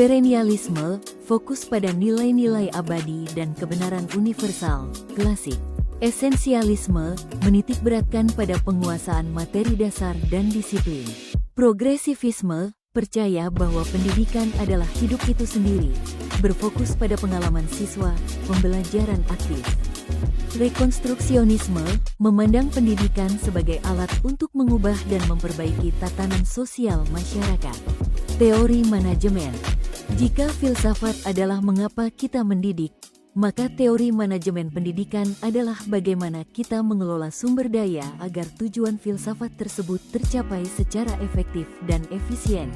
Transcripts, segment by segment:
Perennialisme, fokus pada nilai-nilai abadi dan kebenaran universal, klasik. Esensialisme, menitikberatkan pada penguasaan materi dasar dan disiplin. Progresivisme, percaya bahwa pendidikan adalah hidup itu sendiri, berfokus pada pengalaman siswa, pembelajaran aktif. Rekonstruksionisme, memandang pendidikan sebagai alat untuk mengubah dan memperbaiki tatanan sosial masyarakat. Teori manajemen. Jika filsafat adalah mengapa kita mendidik, maka teori manajemen pendidikan adalah bagaimana kita mengelola sumber daya agar tujuan filsafat tersebut tercapai secara efektif dan efisien.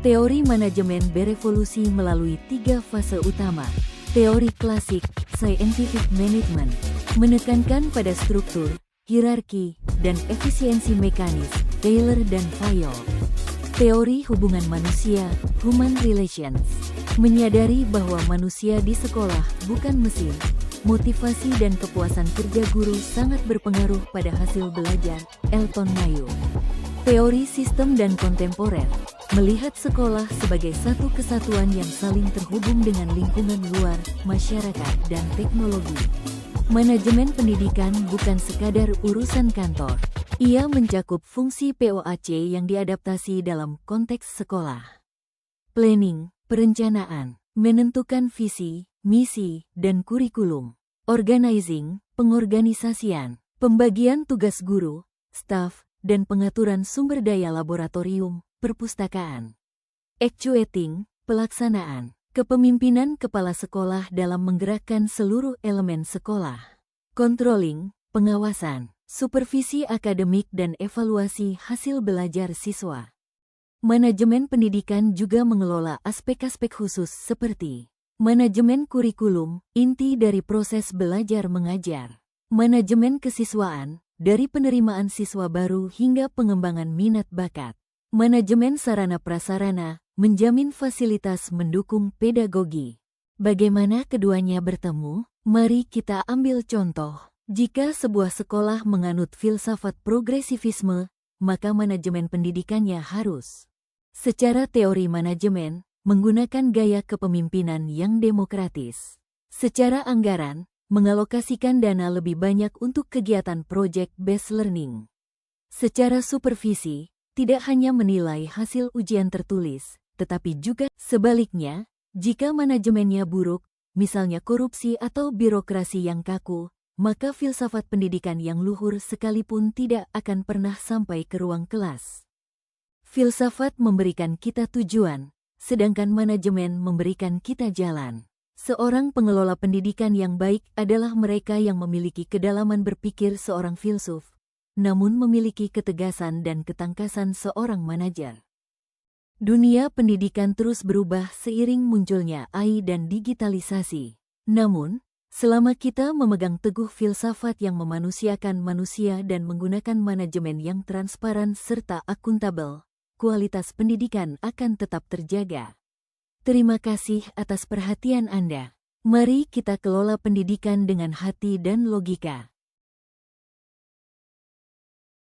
Teori manajemen berevolusi melalui 3 fase utama. Teori klasik, scientific management, menekankan pada struktur, hierarki, dan efisiensi mekanis, Taylor dan Fayol. Teori hubungan manusia, human relations, menyadari bahwa manusia di sekolah bukan mesin. Motivasi dan kepuasan kerja guru sangat berpengaruh pada hasil belajar, Elton Mayo. Teori sistem dan kontemporer, melihat sekolah sebagai satu kesatuan yang saling terhubung dengan lingkungan luar, masyarakat, dan teknologi. Manajemen pendidikan bukan sekadar urusan kantor. Ia mencakup fungsi POAC yang diadaptasi dalam konteks sekolah. Planning, perencanaan, menentukan visi, misi, dan kurikulum. Organizing, pengorganisasian, pembagian tugas guru, staf, dan pengaturan sumber daya laboratorium, perpustakaan. Actuating, pelaksanaan, kepemimpinan kepala sekolah dalam menggerakkan seluruh elemen sekolah. Controlling, pengawasan, supervisi akademik dan evaluasi hasil belajar siswa. Manajemen pendidikan juga mengelola aspek-aspek khusus seperti manajemen kurikulum, inti dari proses belajar mengajar. Manajemen kesiswaan, dari penerimaan siswa baru hingga pengembangan minat bakat. Manajemen sarana prasarana, menjamin fasilitas mendukung pedagogi. Bagaimana keduanya bertemu? Mari kita ambil contoh. Jika sebuah sekolah menganut filsafat progresivisme, maka manajemen pendidikannya harus, secara teori manajemen, menggunakan gaya kepemimpinan yang demokratis. Secara anggaran, mengalokasikan dana lebih banyak untuk kegiatan project-based learning. Secara supervisi, tidak hanya menilai hasil ujian tertulis, tetapi juga sebaliknya, jika manajemennya buruk, misalnya korupsi atau birokrasi yang kaku, maka filsafat pendidikan yang luhur sekalipun tidak akan pernah sampai ke ruang kelas. Filsafat memberikan kita tujuan, sedangkan manajemen memberikan kita jalan. Seorang pengelola pendidikan yang baik adalah mereka yang memiliki kedalaman berpikir seorang filsuf, namun memiliki ketegasan dan ketangkasan seorang manajer. Dunia pendidikan terus berubah seiring munculnya AI dan digitalisasi. Namun, selama kita memegang teguh filsafat yang memanusiakan manusia dan menggunakan manajemen yang transparan serta akuntabel, kualitas pendidikan akan tetap terjaga. Terima kasih atas perhatian Anda. Mari kita kelola pendidikan dengan hati dan logika.